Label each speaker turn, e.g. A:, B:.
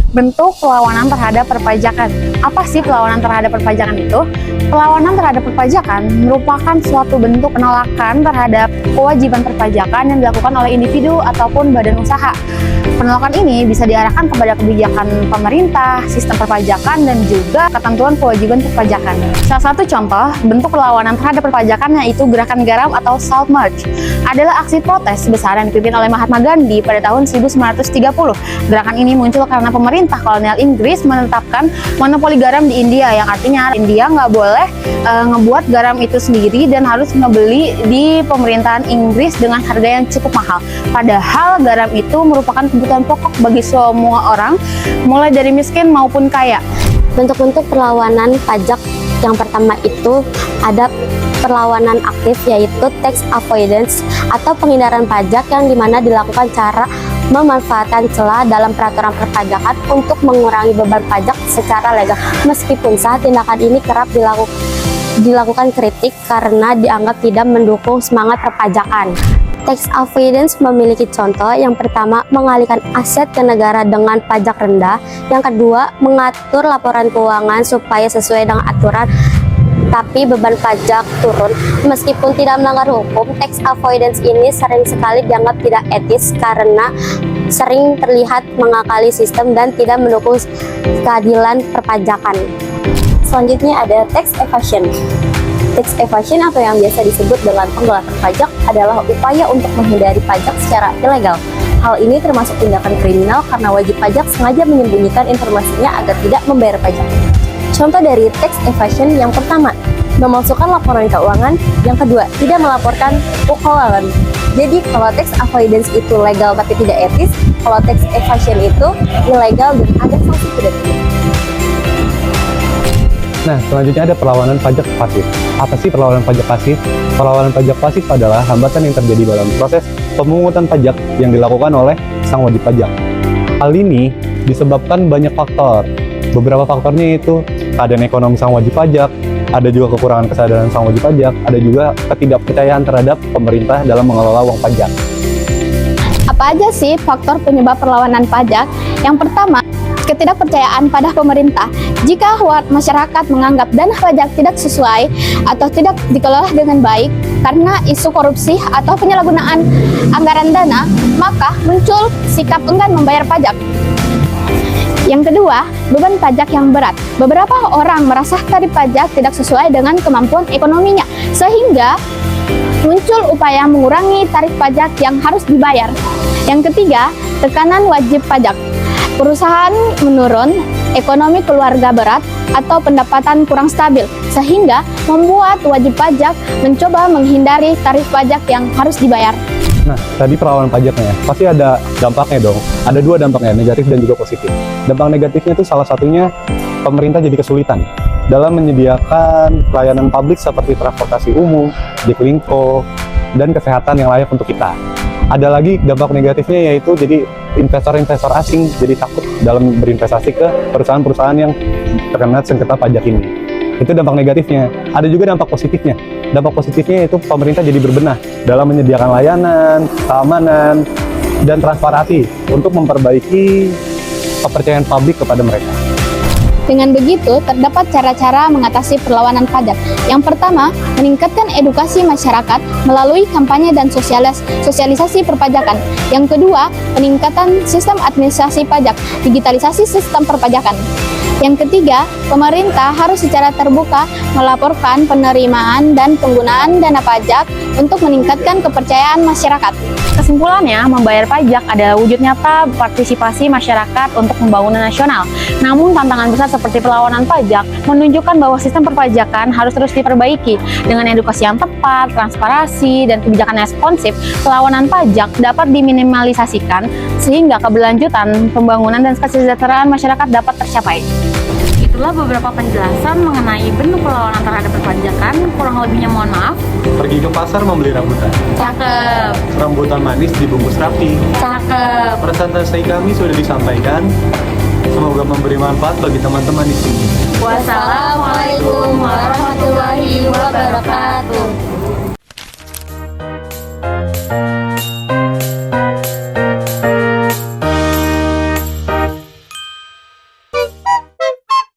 A: Bentuk perlawanan terhadap perpajakan. Apa sih perlawanan terhadap perpajakan itu? Perlawanan terhadap perpajakan merupakan suatu bentuk penolakan terhadap kewajiban perpajakan yang dilakukan oleh individu ataupun badan usaha. Penolakan ini bisa diarahkan kepada kebijakan pemerintah, sistem perpajakan, dan juga ketentuan kewajiban perpajakan. Salah satu contoh bentuk perlawanan terhadap perpajakan yaitu Gerakan Garam atau Salt March adalah aksi protes besar yang dipimpin oleh Mahatma Gandhi pada tahun 1930. Gerakan ini muncul karena pemerintah kolonial Inggris menetapkan monopoli garam di India, yang artinya India nggak boleh ngebuat garam itu sendiri dan harus ngebeli di pemerintahan Inggris dengan harga yang cukup mahal. Padahal garam itu merupakan kebutuhan pokok bagi semua orang, mulai dari miskin maupun kaya.
B: Bentuk-bentuk perlawanan pajak yang pertama itu ada perlawanan aktif, yaitu tax avoidance atau penghindaran pajak, yang dimana dilakukan cara memanfaatkan celah dalam peraturan perpajakan untuk mengurangi beban pajak secara legal. Meskipun saat tindakan ini kerap dilakukan kritik karena dianggap tidak mendukung semangat perpajakan. Tax avoidance memiliki contoh. Yang pertama, mengalihkan aset ke negara dengan pajak rendah. Yang kedua, mengatur laporan keuangan supaya sesuai dengan aturan tapi beban pajak turun. Meskipun tidak melanggar hukum, tax avoidance ini sering sekali dianggap tidak etis karena sering terlihat mengakali sistem dan tidak mendukung keadilan perpajakan. Selanjutnya ada tax evasion. Tax evasion atau yang biasa disebut dengan penggelapan pajak adalah upaya untuk menghindari pajak secara ilegal. Hal ini termasuk tindakan kriminal karena wajib pajak sengaja menyembunyikan informasinya agar tidak membayar pajak. Contoh dari tax evasion yang pertama, memalsukan laporan keuangan. Yang kedua, tidak melaporkan keuangan. Jadi kalau tax avoidance itu legal tapi tidak etis, kalau tax evasion itu ilegal dan ada sanksi pidana.
C: Nah, selanjutnya ada perlawanan pajak pasif. Apa sih perlawanan pajak pasif? Perlawanan pajak pasif adalah hambatan yang terjadi dalam proses pemungutan pajak yang dilakukan oleh sang wajib pajak. Hal ini disebabkan banyak faktor. Beberapa faktornya yaitu keadaan ekonomi sang wajib pajak, ada juga kekurangan kesadaran sang wajib pajak, ada juga ketidakpercayaan terhadap pemerintah dalam mengelola uang pajak.
D: Apa aja sih faktor penyebab perlawanan pajak? Yang pertama, ketidakpercayaan pada pemerintah. Jika masyarakat menganggap dana pajak tidak sesuai atau tidak dikelola dengan baik karena isu korupsi atau penyalahgunaan anggaran dana, maka muncul sikap enggan membayar pajak. Yang kedua, beban pajak yang berat. Beberapa orang merasa tarif pajak tidak sesuai dengan kemampuan ekonominya, sehingga muncul upaya mengurangi tarif pajak yang harus dibayar. Yang ketiga, tekanan wajib pajak. Perusahaan menurun, ekonomi keluarga berat, atau pendapatan kurang stabil, sehingga membuat wajib pajak mencoba menghindari tarif pajak yang harus dibayar.
C: Nah, tadi perlawanan pajaknya, pasti ada dampaknya dong. Ada dua dampaknya, negatif dan juga positif. Dampak negatifnya itu salah satunya pemerintah jadi kesulitan dalam menyediakan pelayanan publik seperti transportasi umum, Jaklingko, dan kesehatan yang layak untuk kita. Ada lagi dampak negatifnya, yaitu jadi investor-investor asing jadi takut dalam berinvestasi ke perusahaan-perusahaan yang terkena sengketa pajak ini. Itu dampak negatifnya. Ada juga dampak positifnya. Dampak positifnya yaitu pemerintah jadi berbenah dalam menyediakan layanan, keamanan, dan transparansi untuk memperbaiki kepercayaan publik kepada mereka.
D: Dengan begitu, terdapat cara-cara mengatasi perlawanan pajak. Yang pertama, meningkatkan edukasi masyarakat melalui kampanye dan sosialisasi perpajakan. Yang kedua, peningkatan sistem administrasi pajak, digitalisasi sistem perpajakan. Yang ketiga, pemerintah harus secara terbuka melaporkan penerimaan dan penggunaan dana pajak untuk meningkatkan kepercayaan masyarakat.
A: Kesimpulannya, membayar pajak adalah wujud nyata partisipasi masyarakat untuk pembangunan nasional. Namun, tantangan besar seperti perlawanan pajak menunjukkan bahwa sistem perpajakan harus terus diperbaiki. Dengan edukasi yang tepat, transparansi, dan kebijakan responsif, perlawanan pajak dapat diminimalisasikan sehingga keberlanjutan pembangunan dan kesejahteraan masyarakat dapat tercapai. Itulah beberapa penjelasan mengenai bentuk perlawanan terhadap perpajakan. Kurang lebihnya mohon maaf.
C: Pergi ke pasar membeli rambutan.
A: Cakep.
C: Rambutan manis dibungkus rapi.
A: Cakep.
C: Presentasi kami sudah disampaikan. Semoga memberi manfaat bagi teman-teman di sini.
A: Wassalamualaikum warahmatullahi wabarakatuh.